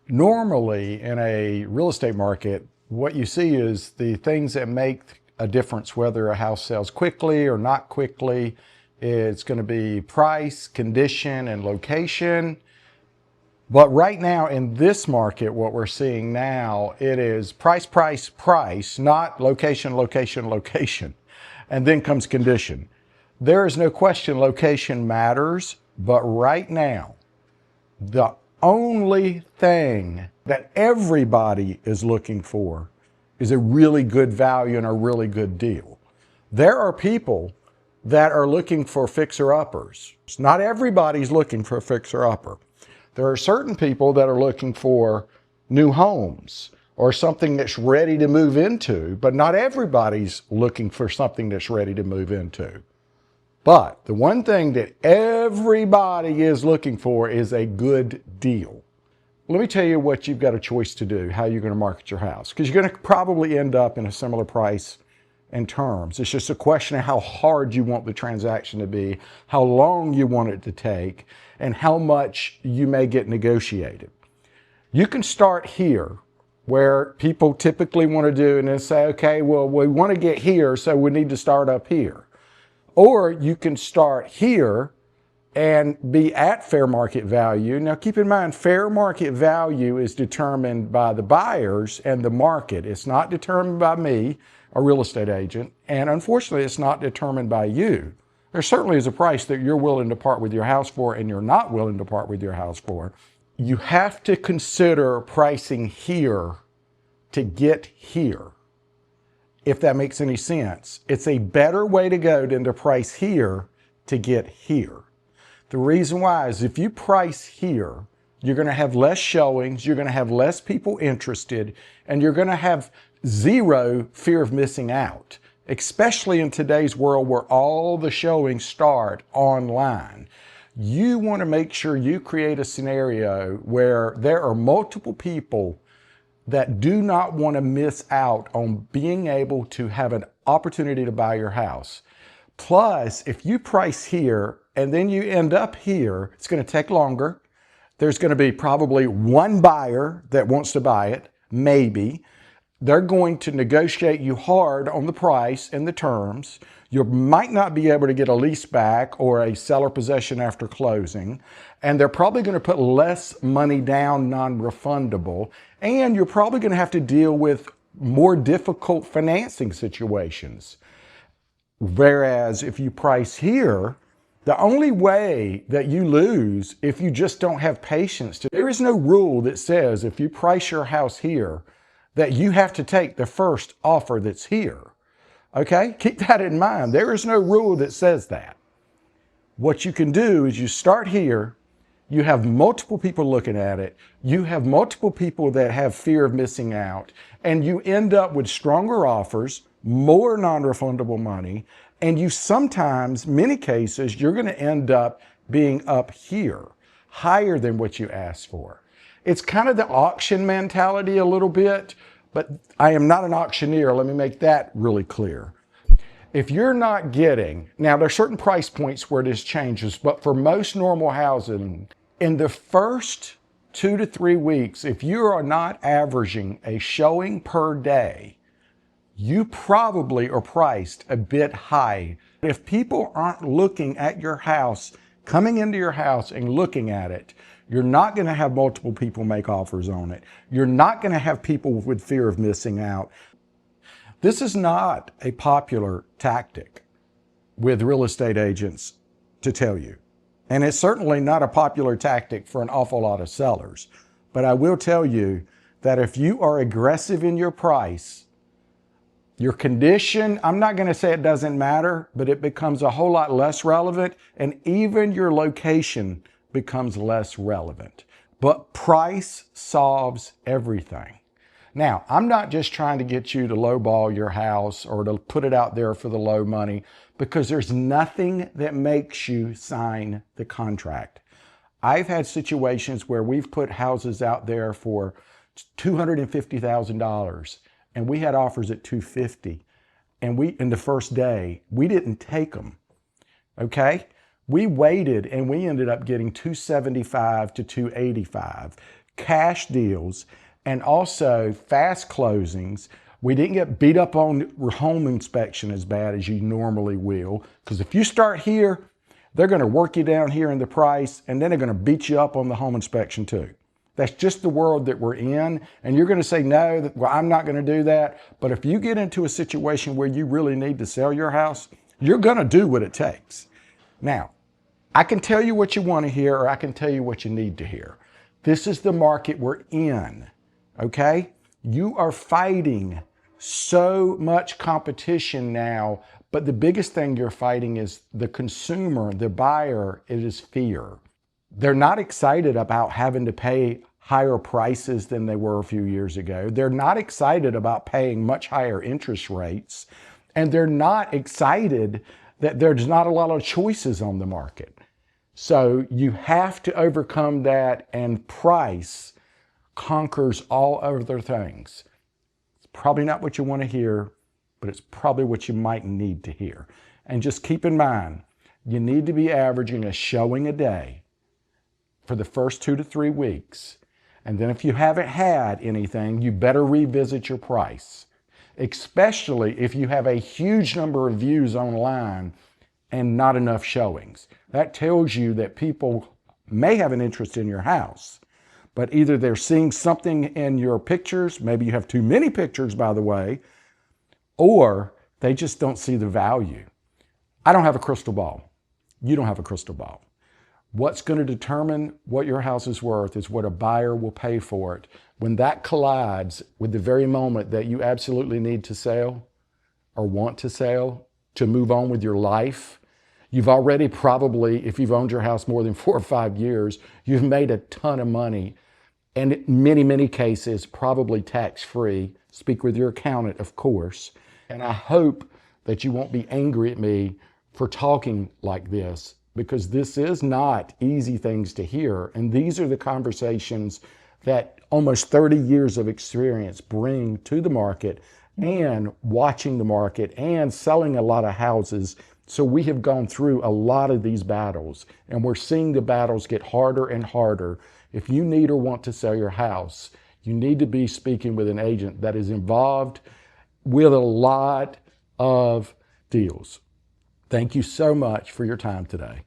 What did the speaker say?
Normally in a real estate market, what you see is the things that make a difference whether a house sells quickly or not quickly. It's going to be price, condition, and location. But right now in this market, what we're seeing now, it is price, price, price, not location, location, location. And then comes condition. There is no question location matters, but right now, the only thing that everybody is looking for is a really good value and a really good deal. There are people that are looking for fixer-uppers. Not everybody's looking for a fixer-upper. There are certain people that are looking for new homes or something that's ready to move into, but not everybody's looking for something that's ready to move into. But the one thing that everybody is looking for is a good deal. Let me tell you what you've got a choice to do, how you're going to market your house, because you're going to probably end up in a similar price and terms. It's just a question of how hard you want the transaction to be, how long you want it to take, and how much you may get negotiated. You can start here, where people typically want to do, and then say, okay, well, we want to get here, so we need to start up here. Or you can start here and be at fair market value. Now keep in mind, fair market value is determined by the buyers and the market. It's not determined by me, a real estate agent, and unfortunately it's not determined by you. There certainly is a price that you're willing to part with your house for and you're not willing to part with your house for. You have to consider pricing here to get here. If that makes any sense. It's a better way to go than to price here to get here. The reason why is if you price here, you're going to have less showings, you're going to have less people interested, and you're going to have zero fear of missing out, especially in today's world where all the showings start online. You want to make sure you create a scenario where there are multiple people that do not want to miss out on being able to have an opportunity to buy your house. Plus, if you price here and then you end up here, it's going to take longer. There's going to be probably one buyer that wants to buy it, maybe. They're going to negotiate you hard on the price and the terms. You might not be able to get a lease back or a seller possession after closing. And they're probably going to put less money down, non-refundable. And you're probably going to have to deal with more difficult financing situations. Whereas if you price here, the only way that you lose if you just don't have patience, there is no rule that says if you price your house here, that you have to take the first offer that's here. Okay? Keep that in mind. There is no rule that says that. What you can do is you start here, you have multiple people looking at it, you have multiple people that have fear of missing out, and you end up with stronger offers, more non-refundable money, and you sometimes, many cases, you're going to end up being up here, higher than what you asked for. It's kind of the auction mentality a little bit, but I am not an auctioneer. Let me make that really clear. If you're not getting, now there are certain price points where this changes, but for most normal housing, in the first 2 to 3 weeks, if you are not averaging a showing per day, you probably are priced a bit high. If people aren't looking at your house, coming into your house and looking at it, you're not going to have multiple people make offers on it. You're not going to have people with fear of missing out. This is not a popular tactic with real estate agents to tell you. And it's certainly not a popular tactic for an awful lot of sellers. But I will tell you that if you are aggressive in your price, your condition, I'm not going to say it doesn't matter, but it becomes a whole lot less relevant, and even your location becomes less relevant. But price solves everything. Now, I'm not just trying to get you to lowball your house or to put it out there for the low money, because there's nothing that makes you sign the contract. I've had situations where we've put houses out there for $250,000 and we had offers at $250,000, and in the first day, we didn't take them, okay? We waited and we ended up getting $275,000 to $285,000. cash deals, and also fast closings. We didn't get beat up on home inspection as bad as you normally will, because if you start here, they're going to work you down here in the price, and then they're going to beat you up on the home inspection too. That's just the world that we're in, and you're going to say, no, well, I'm not going to do that. But if you get into a situation where you really need to sell your house, you're going to do what it takes. Now, I can tell you what you want to hear, or I can tell you what you need to hear. This is the market we're in, okay? You are fighting so much competition now, but the biggest thing you're fighting is the consumer, the buyer. It is fear. They're not excited about having to pay higher prices than they were a few years ago. They're not excited about paying much higher interest rates. And they're not excited that there's not a lot of choices on the market. So you have to overcome that, and price conquers all other things. It's probably not what you want to hear, but it's probably what you might need to hear. And just keep in mind, you need to be averaging a showing a day for the first 2 to 3 weeks. And then if you haven't had anything, you better revisit your price, especially if you have a huge number of views online and not enough showings. That tells you that people may have an interest in your house, but either they're seeing something in your pictures, maybe you have too many pictures, by the way, or they just don't see the value. I don't have a crystal ball. You don't have a crystal ball. What's going to determine what your house is worth is what a buyer will pay for it. When that collides with the very moment that you absolutely need to sell or want to sell to move on with your life, you've already probably, if you've owned your house more than 4 or 5 years, you've made a ton of money, and in many, many cases, probably tax-free. Speak with your accountant, of course. And I hope that you won't be angry at me for talking like this, because this is not easy things to hear. And these are the conversations that almost 30 years of experience bring to the market, and watching the market and selling a lot of houses. So we have gone through a lot of these battles, and we're seeing the battles get harder and harder. If you need or want to sell your house, you need to be speaking with an agent that is involved with a lot of deals. Thank you so much for your time today.